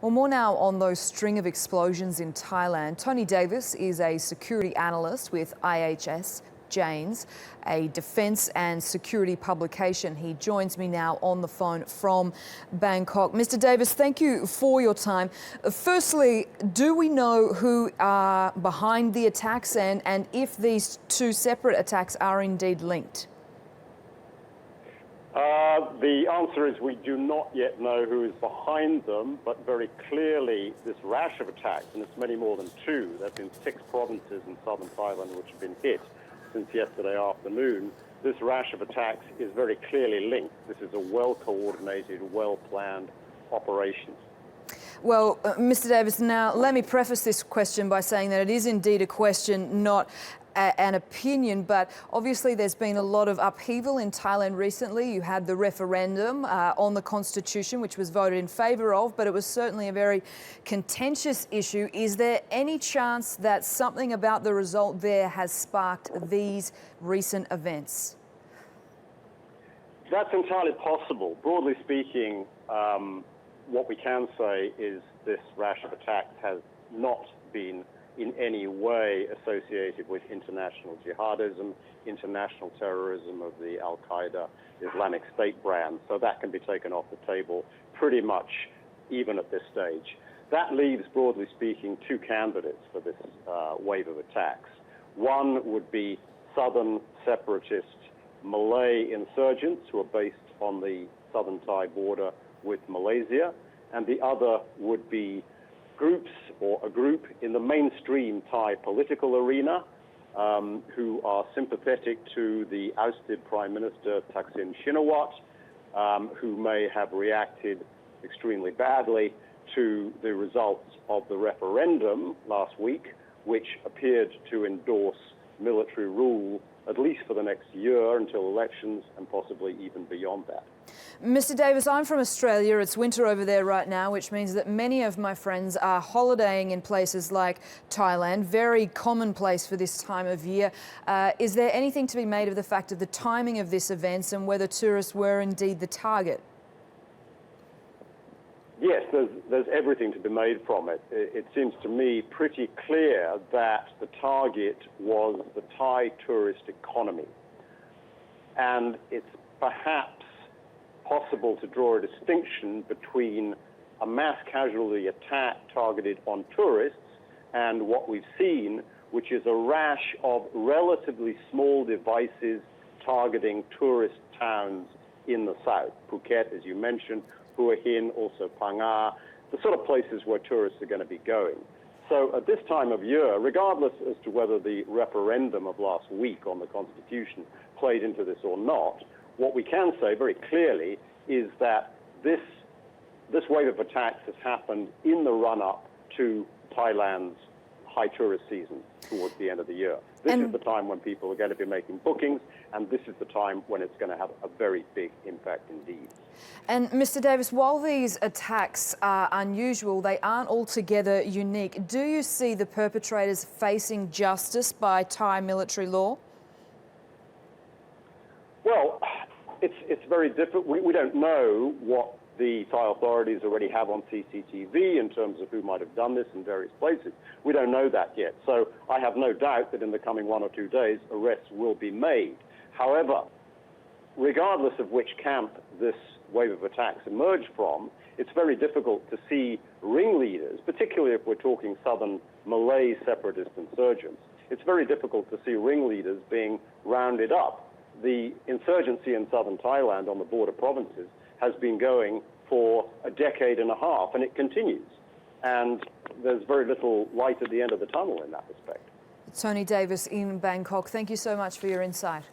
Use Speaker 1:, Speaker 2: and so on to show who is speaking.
Speaker 1: Well, more now on those string of explosions in Thailand. Tony Davis is a security analyst with IHS Jane, a defence and security publication. He joins me now on the phone from Bangkok. Mr. Davis, thank you for your time. Firstly, do we know who are behind the attacks and if these two separate attacks are indeed linked?
Speaker 2: The answer is we do not yet know who is behind them, but very clearly this rash of attacks, and it's many more than two, there have been 6 provinces in southern Thailand which have been hit since yesterday afternoon. This rash of attacks is very clearly linked. This is a well-coordinated, well-planned operation.
Speaker 1: Well, Mr. Davis, now let me preface this question by saying that it is indeed a question, not an opinion, but obviously there's been a lot of upheaval in Thailand recently. You had the referendum on the constitution, which was voted in favour of, but it was certainly a very contentious issue. Is there any chance that something about the result there has sparked these recent events?
Speaker 2: That's entirely possible. Broadly speaking, what we can say is this rash of attacks has not been in any way associated with international jihadism, international terrorism of the Al-Qaeda Islamic State brand. So that can be taken off the table pretty much even at this stage. That leaves, broadly speaking, 2 candidates for this wave of attacks. One would be southern separatist Malay insurgents who are based on the southern Thai border with Malaysia, and the other would be groups or a group in the mainstream Thai political arena who are sympathetic to the ousted Prime Minister Thaksin Shinawatra, who may have reacted extremely badly to the results of the referendum last week, which appeared to endorse military rule at least for the next year until elections and possibly even beyond that.
Speaker 1: Mr. Davis, I'm from Australia. It's winter over there right now, which means that many of my friends are holidaying in places like Thailand, very commonplace for this time of year. Is there anything to be made of the fact of the timing of this event and whether tourists were indeed the target?
Speaker 2: Yes, there's everything to be made from it. It seems to me pretty clear that the target was the Thai tourist economy. And it's perhaps possible to draw a distinction between a mass casualty attack targeted on tourists and what we've seen, which is a rash of relatively small devices targeting tourist towns in the south. Phuket, as you mentioned, Hua Hin, also Phang, the sort of places where tourists are going to be going. So at this time of year, regardless as to whether the referendum of last week on the Constitution played into this or not, what we can say very clearly is that this wave of attacks has happened in the run-up to Thailand's high tourist season towards the end of the year. This is the time when people are going to be making bookings, and this is the time when it's going to have a very big impact indeed.
Speaker 1: And Mr. Davis, while these attacks are unusual, they aren't altogether unique. Do you see the perpetrators facing justice by Thai military law?
Speaker 2: Well, it's very difficult. We don't know what the Thai authorities already have on CCTV in terms of who might have done this in various places. We don't know that yet. So I have no doubt that in the coming 1 or 2 days, arrests will be made. However, regardless of which camp this wave of attacks emerged from, it's very difficult to see ringleaders, particularly if we're talking southern Malay separatist insurgents. It's very difficult to see ringleaders being rounded up. The insurgency in southern Thailand on the border provinces has been going for a decade and a half, and it continues. And there's very little light at the end of the tunnel in that respect.
Speaker 1: Tony Davis in Bangkok, thank you so much for your insight.